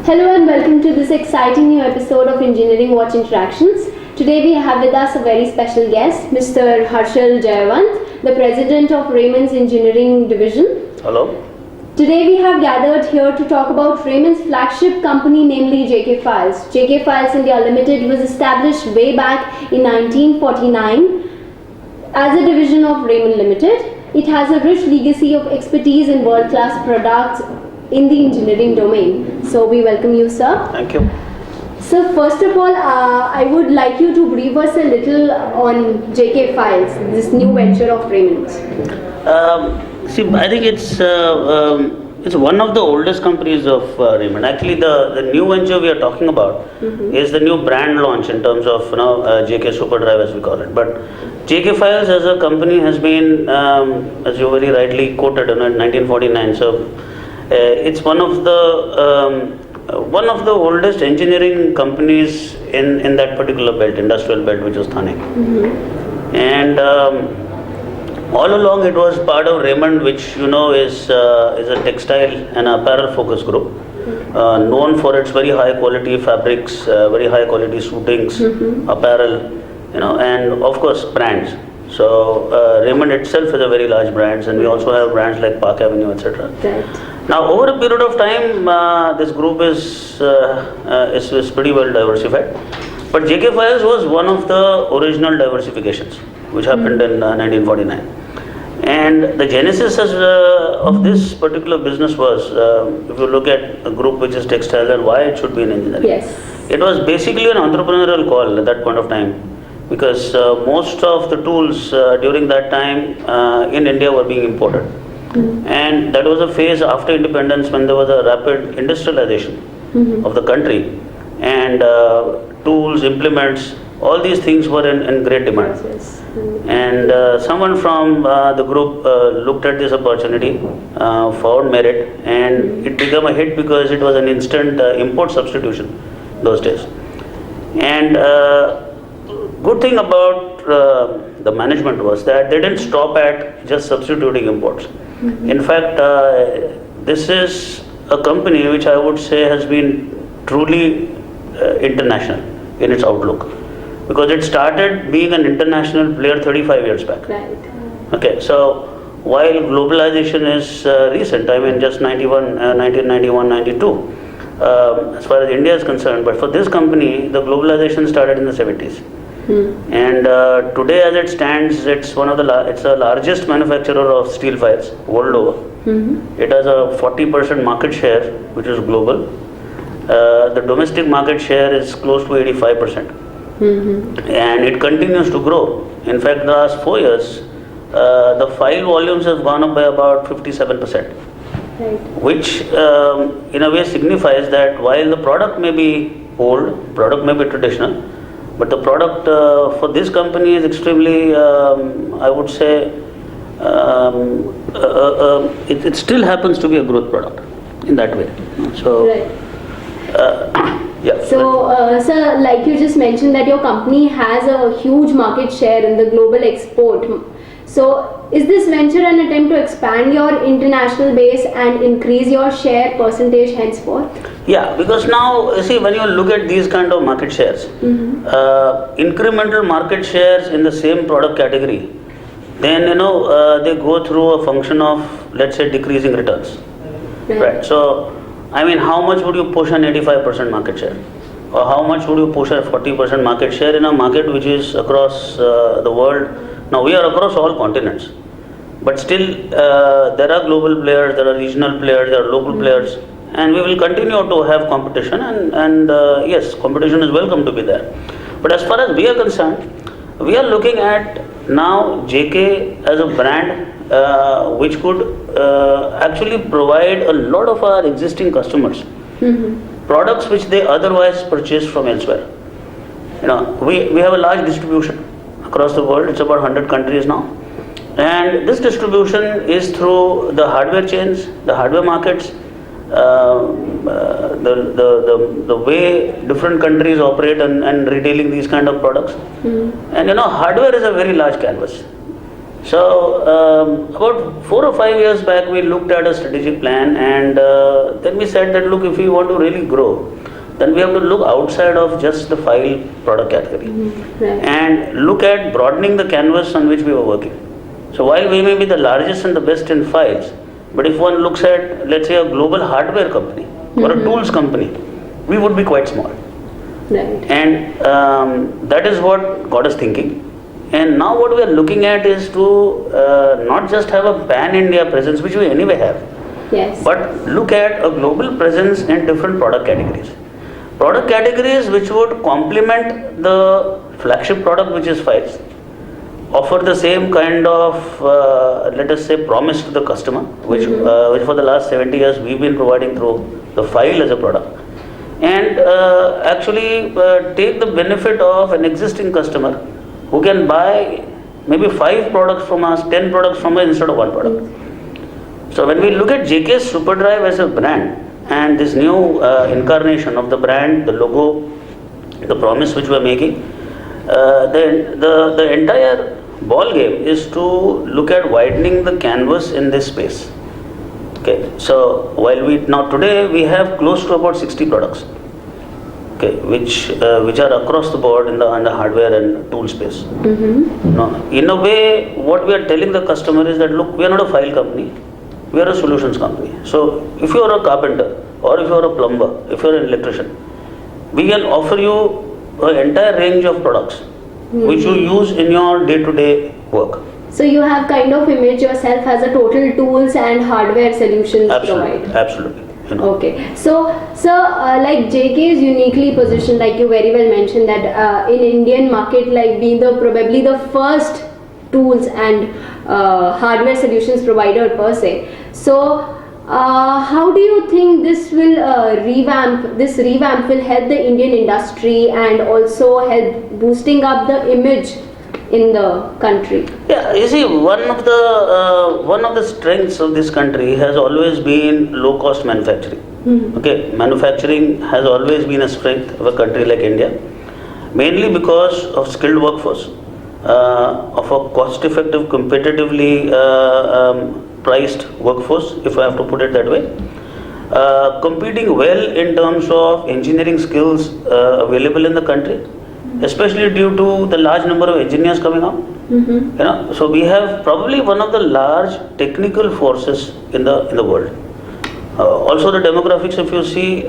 Hello and welcome to this exciting new episode of Engineering Watch Interactions. Today we have with us a very special guest, Mr. Harshal Jayawant, the President of Raymond's Engineering Division. Hello. Today we have gathered here to talk about Raymond's flagship company, namely JK Files. JK Files India Limited was established way back in 1949 as a division of Raymond Limited. It has a rich legacy of expertise in world-class products in the engineering domain. So we welcome you, sir. Thank you. So first of all, I would like you to brief us a little on JK Files, this new venture of Raymond's. See, I think it's one of the oldest companies of Raymond. Actually, the new venture we are talking about is the new brand launch in terms of JK Superdrive as we call it. But JK Files as a company has been, as you very rightly quoted, in 1949. So it's one of the oldest engineering companies in that particular belt, industrial belt, which was Thane. And all along it was part of Raymond, which is a textile and apparel focus group, known for its very high quality fabrics, very high quality suitings, apparel, and of course brands. So Raymond itself is a very large brand, and we also have brands like Park Avenue, etc. Right. Now, over a period of time, this group is pretty well diversified. But JK Files was one of the original diversifications, which happened in 1949. And the genesis of this particular business was, if you look at a group which is textile and why it should be in engineering. Yes. It was basically an entrepreneurial call at that point of time, because most of the tools during that time in India were being imported. And that was a phase after independence when there was a rapid industrialization of the country, and tools, implements, all these things were in great demand. Yes. And someone from the group looked at this opportunity, found merit, and it became a hit because it was an instant import substitution those days. And good thing about the management was that they didn't stop at just substituting imports. In fact, this is a company which I would say has been truly international in its outlook, because it started being an international player 35 years back. Right. Okay, so while globalization is recent, I mean just 1991, 92, as far as India is concerned, but for this company, the globalization started in the 70s. And today, as it stands, it's it's the largest manufacturer of steel files world over. It has a 40% market share, which is global. The domestic market share is close to 85%, and it continues to grow. In fact, the last 4 years, the file volumes have gone up by about 57%, Right. which in a way signifies that while the product may be old, product may be traditional, but the product for this company is extremely, I would say, it still happens to be a growth product in that way. So, Right. yeah. So, sir, like you just mentioned that your company has a huge market share in the global export. So, is this venture an attempt to expand your international base and increase your share percentage henceforth? Yeah, because now, you see, when you look at these kind of market shares, incremental market shares in the same product category, then they go through a function of, let's say, decreasing returns. Right. So, I mean, how much would you push an 85% market share? Or how much would you push a 40% market share in a market which is across the world? Now, we are across all continents. But still, there are global players, there are regional players, there are local players. And we will continue to have competition, and yes, competition is welcome to be there. But as far as we are concerned, we are looking at now JK as a brand which could actually provide a lot of our existing customers products which they otherwise purchase from elsewhere. We have a large distribution across the world. It's about 100 countries now. And this distribution is through the hardware chains, the hardware markets, the way different countries operate and retailing these kind of products. And hardware is a very large canvas. So about 4 or 5 years back, we looked at a strategic plan, and then we said that look, if we want to really grow, then we have to look outside of just the file product category Right. and look at broadening the canvas on which we were working. So while we may be the largest and the best in files, but if one looks at, let's say, a global hardware company or a tools company, we would be quite small. Right. And that is what got us thinking. And now what we are looking at is to not just have a pan-India presence, which we anyway have, Yes. but look at a global presence in different product categories. Product categories which would complement the flagship product, which is files, offer the same kind of, let us say, promise to the customer, which for the last 70 years we've been providing through the file as a product, and actually take the benefit of an existing customer who can buy maybe 5 products from us, 10 products from us instead of 1 product. So when we look at JK Superdrive as a brand and this new incarnation of the brand, the logo, the promise which we are making, the entire ball game is to look at widening the canvas in this space. Okay, so while today we have close to about 60 products, okay, which are across the board in the hardware and tool space. Now, in a way, what we are telling the customer is that look, we are not a file company, we are a solutions company. So if you are a carpenter, or if you are a plumber, if you are an electrician, we can offer you an entire range of products which you use in your day-to-day work. So you have kind of imaged yourself as a total tools and hardware solutions provider. Absolutely. You know. Okay, so like JK is uniquely positioned, like you very well mentioned, that in Indian market, like being probably the first tools and hardware solutions provider per se. So how do you think this will revamp will help the Indian industry and also help boosting up the image in the country? Yeah, you see, one of the strengths of this country has always been low cost manufacturing. Okay, manufacturing has always been a strength of a country like India, mainly because of skilled workforce, of a cost effective, competitively priced workforce, if I have to put it that way, competing well in terms of engineering skills available in the country, especially due to the large number of engineers coming out. You know, so we have probably one of the large technical forces in the world. Also, the demographics, if you see,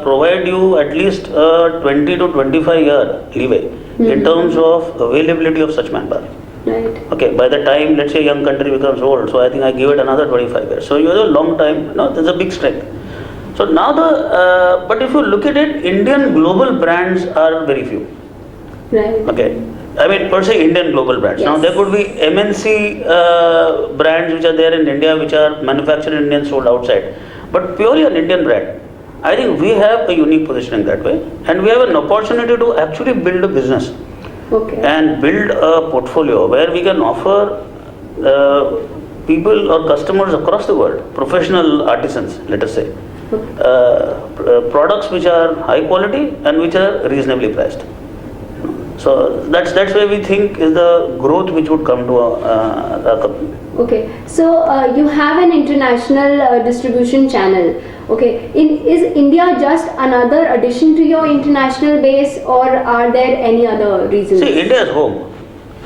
provide you at least 20 to 25 year leeway in terms of availability of such manpower. Right. Okay, by the time, let's say, young country becomes old, so I think I give it another 25 years. So you have a long time. No, there's a big strength. So now but if you look at it, Indian global brands are very few. Right. Okay, I mean per se Indian global brands. Now Yes. there could be MNC brands which are there in India, which are manufactured in India and sold outside, but purely an Indian brand. I think we have a unique positioning that way, and we have an opportunity to actually build a business. Okay. And build a portfolio where we can offer people or customers across the world, professional artisans, let us say, products which are high quality and which are reasonably priced. So that's where we think is the growth which would come to a company. Okay, so you have an international distribution channel. Okay, is India just another addition to your international base, or are there any other reasons? See, India is home.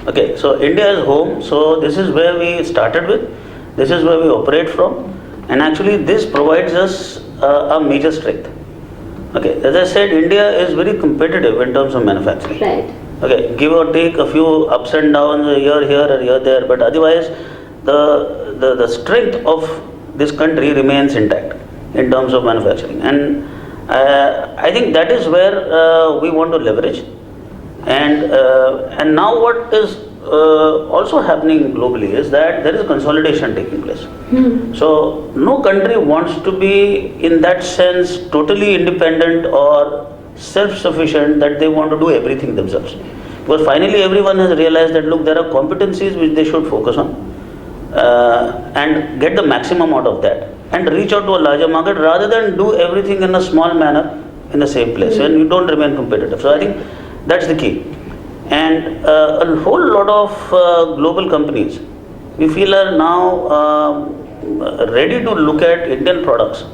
Okay, so India is home. So this is where we started with. This is where we operate from, and actually this provides us a major strength. Okay, as I said, India is very competitive in terms of manufacturing. Right. Okay, give or take a few ups and downs, a year here or year there, but otherwise the strength of this country remains intact in terms of manufacturing, and I think that is where we want to leverage. And now what is also happening globally is that there is consolidation taking place. So no country wants to be in that sense totally independent or self-sufficient, that they want to do everything themselves. Because finally everyone has realized that look, there are competencies which they should focus on and get the maximum out of that and reach out to a larger market rather than do everything in a small manner in the same place and you don't remain competitive. So I think that's the key. And a whole lot of global companies we feel are now ready to look at Indian products,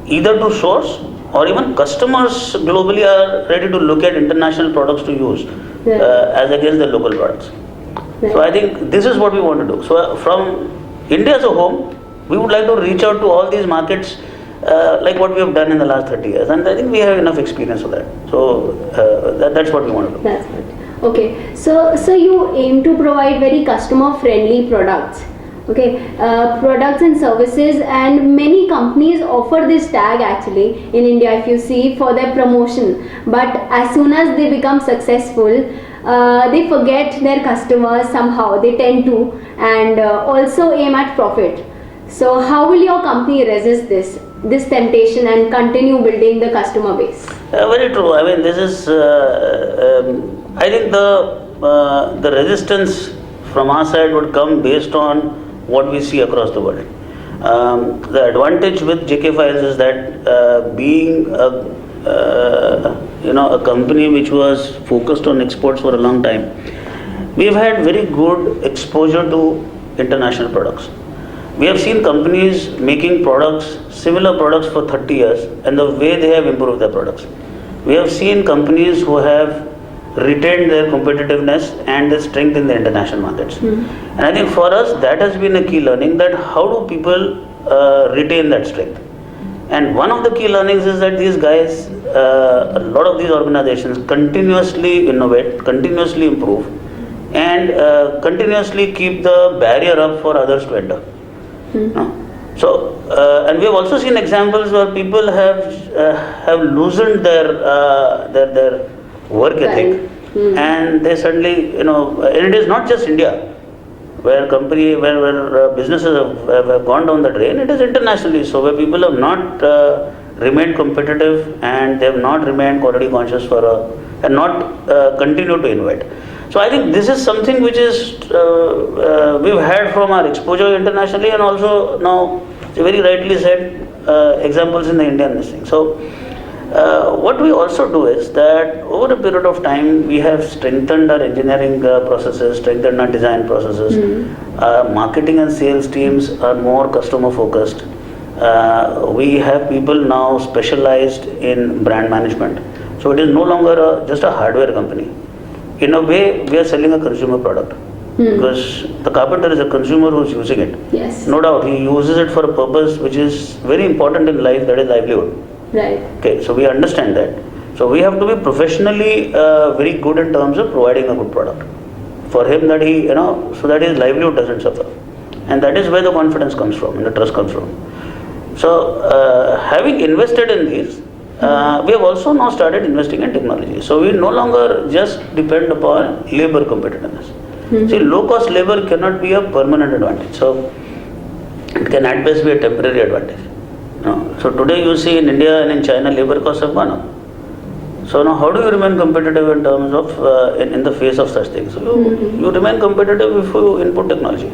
either to source or even customers globally are ready to look at international products to use Right. as against the local products. Right. So I think this is what we want to do. So from India as a home, we would like to reach out to all these markets like what we have done in the last 30 years, and I think we have enough experience for that. So that's what we want to do. That's good. Okay, so you aim to provide very customer-friendly products. Okay, products and services, and many companies offer this tag actually in India, if you see, for their promotion. But as soon as they become successful, they forget their customers somehow. They tend to, and also aim at profit. So how will your company resist this temptation and continue building the customer base? Very true. I mean, this is. I think the resistance from our side would come based on what we see across the world. The advantage with JK Files is that being a company which was focused on exports for a long time, we've had very good exposure to international products. We have seen companies making products, similar products for 30 years, and the way they have improved their products. We have seen companies who have retained their competitiveness and their strength in the international markets. And I think for us, that has been a key learning, that how do people retain that strength. And one of the key learnings is that these guys, a lot of these organizations continuously innovate, continuously improve, and continuously keep the barrier up for others to enter. So, and we have also seen examples where people have loosened their work ethic, and they suddenly, and it is not just India, where businesses have gone down the drain. It is internationally so, where people have not remained competitive and they have not remained quality conscious and not continued to innovate. So I think this is something which is we've had from our exposure internationally, and also now, very rightly said, examples in the Indian listing. So what we also do is that over a period of time, we have strengthened our engineering processes, strengthened our design processes. Our marketing and sales teams are more customer focused. We have people now specialized in brand management. So it is no longer just a hardware company. In a way, we are selling a consumer product, because the carpenter is a consumer who is using it. Yes. No doubt, he uses it for a purpose which is very important in life, that is livelihood. Right. Okay, so we understand that. So we have to be professionally very good in terms of providing a good product for him, that he, so that his livelihood doesn't suffer. And that is where the confidence comes from and the trust comes from. So having invested in these, we have also now started investing in technology. So we no longer just depend upon labor competitiveness. See, low-cost labor cannot be a permanent advantage. So it can at best be a temporary advantage. So today you see in India and in China, labor costs have gone up. So now how do you remain competitive in terms of, in the face of such things? So you remain competitive if you input technology.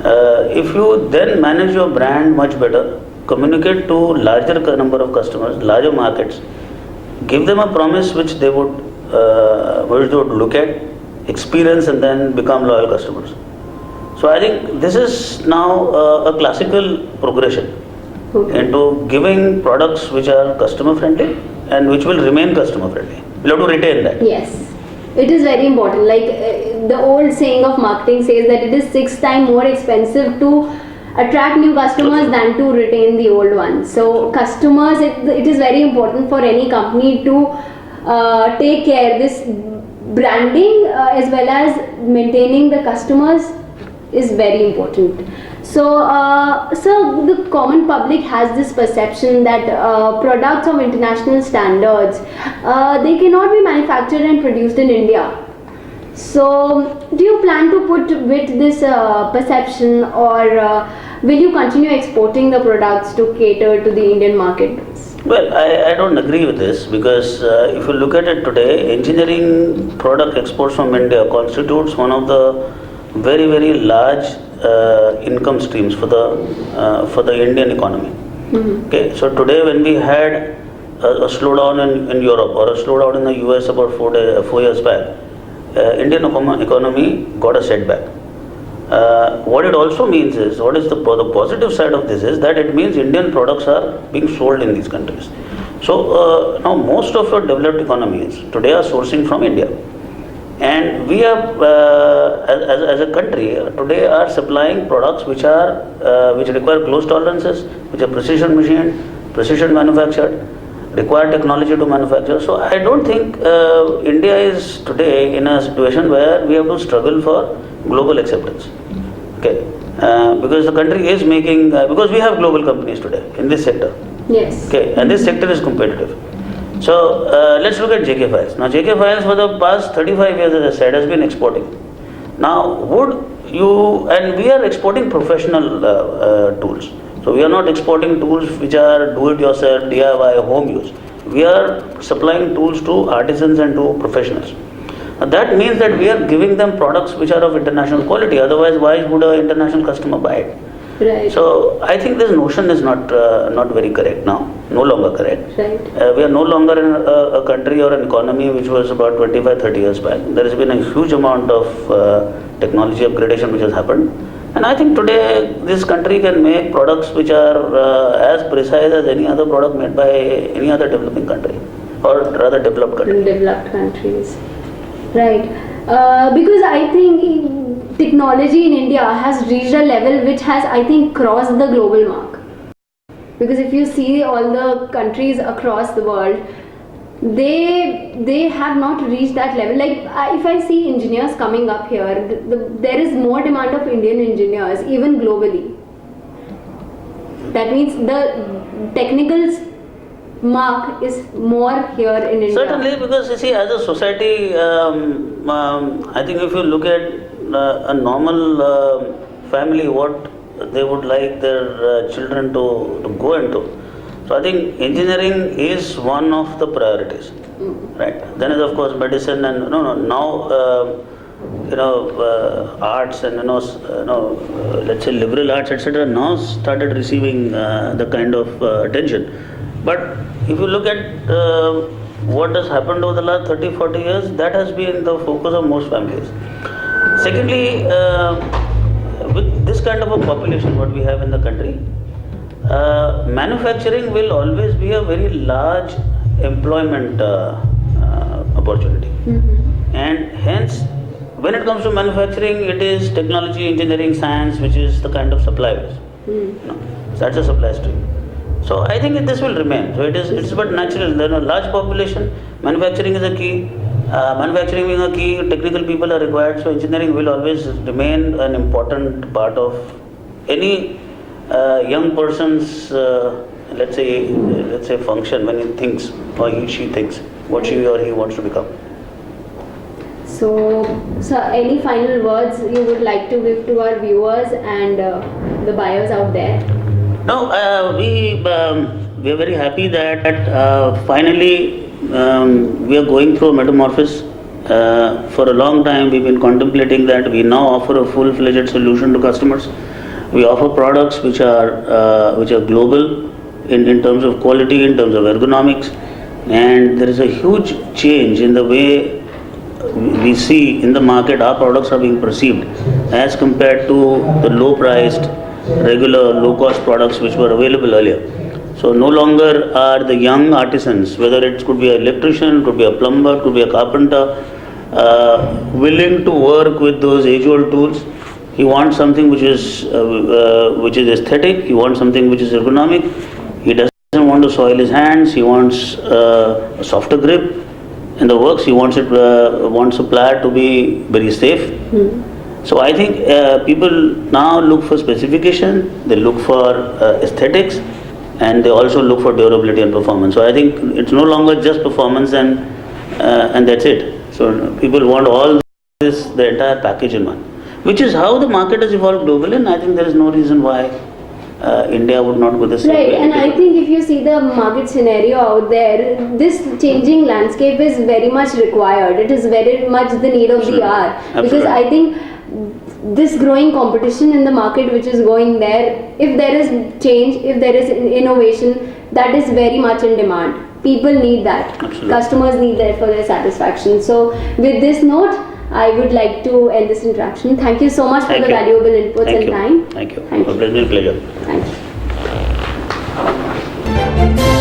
If you then manage your brand much better, communicate to larger number of customers, larger markets, give them a promise which they would look at, experience, and then become loyal customers. So I think this is now a classical progression into giving products which are customer friendly and which will remain customer friendly. We'll have to retain that. Yes, it is very important. Like the old saying of marketing says that it is 6 times more expensive to attract new customers than to retain the old ones. So customers, it is very important for any company to take care. This branding as well as maintaining the customers is very important. So the common public has this perception that products of international standards, they cannot be manufactured and produced in India. So do you plan to put with this perception, or will you continue exporting the products to cater to the Indian market? Well, I don't agree with this, because if you look at it today, engineering product exports from India constitutes one of the very, very large income streams for the Indian economy. Okay, so today when we had a slowdown in Europe or a slowdown in the US about 4 years back, Indian economy got a setback. What it also means is, what is the positive side of this is that it means Indian products are being sold in these countries. So now most of our developed economies today are sourcing from India. And we are, as a country, today are supplying products which require close tolerances, which are precision machined, precision manufactured, require technology to manufacture. So I don't think India is today in a situation where we have to struggle for global acceptance. Okay, because the country is making, because we have global companies today in this sector. Yes. Okay, and this sector is competitive. So let's look at JK Files. Now JK Files for the past 35 years, as I said, has been exporting. Now and we are exporting professional tools. So we are not exporting tools which are do-it-yourself, DIY, home use. We are supplying tools to artisans and to professionals. That means that we are giving them products which are of international quality. Otherwise, why would an international customer buy it? Right. So I think this notion is not very correct now, no longer correct. Right. We are no longer in a country or an economy which was about 25-30 years back. There has been a huge amount of technology upgradation which has happened. And I think today this country can make products which are as precise as any other product made by any other developing country, or rather developed country. Developed countries. Right. Because I think technology in India has reached a level which has, I think, crossed the global mark. Because if you see all the countries across the world, they have not reached that level. Like if I see engineers coming up here, there is more demand of Indian engineers even globally. That means the technical mark is more here in India. Certainly, because you see, as a society, I think if you look at a normal family, what they would like their children to go into. So I think engineering is one of the priorities, right? Then is of course medicine and now arts and let's say liberal arts, etc. now started receiving the kind of attention. But if you look at what has happened over the last 30-40 years, that has been the focus of most families. Secondly, with this kind of a population what we have in the country, manufacturing will always be a very large employment opportunity. Mm-hmm. And hence, when it comes to manufacturing, it is technology, engineering, science, which is the kind of supply base. So that's a supply stream. So I think this will remain. So it's but natural. There are a large population. Manufacturing is a key. Manufacturing being a key, technical people are required. So engineering will always remain an important part of any young person's let's say function when he thinks or she thinks what she or he wants to become. So any final words you would like to give to our viewers and the buyers out there? No, we are very happy that finally we are going through a metamorphosis. For a long time we've been contemplating that we now offer a full-fledged solution to customers. We offer products which are global in terms of quality, in terms of ergonomics, and there is a huge change in the way we see in the market our products are being perceived as compared to the low-priced, regular, low-cost products which were available earlier. So no longer are the young artisans, whether it could be an electrician, could be a plumber, could be a carpenter, willing to work with those age-old tools. He wants something which is aesthetic. He wants something which is ergonomic. He doesn't want to soil his hands. He wants a softer grip in the works. He wants a plier to be very safe. So I think people now look for specification. They look for aesthetics, and they also look for durability and performance. So I think it's no longer just performance and that's it. So people want all this, the entire package in one, which is how the market has evolved globally, and I think there is no reason why India would not go the same way. Right, and I think if you see the market scenario out there, this changing landscape is very much required. It is very much the need of the hour. Because I think this growing competition in the market which is going there, if there is change, if there is innovation, that is very much in demand. People need that. Absolutely. Customers need that for their satisfaction. So with this note, I would like to end this interaction. Thank you so much for Thank the you. valuable inputs Thank and you. time. Thank you. Thank you. It was a pleasure. Thank you.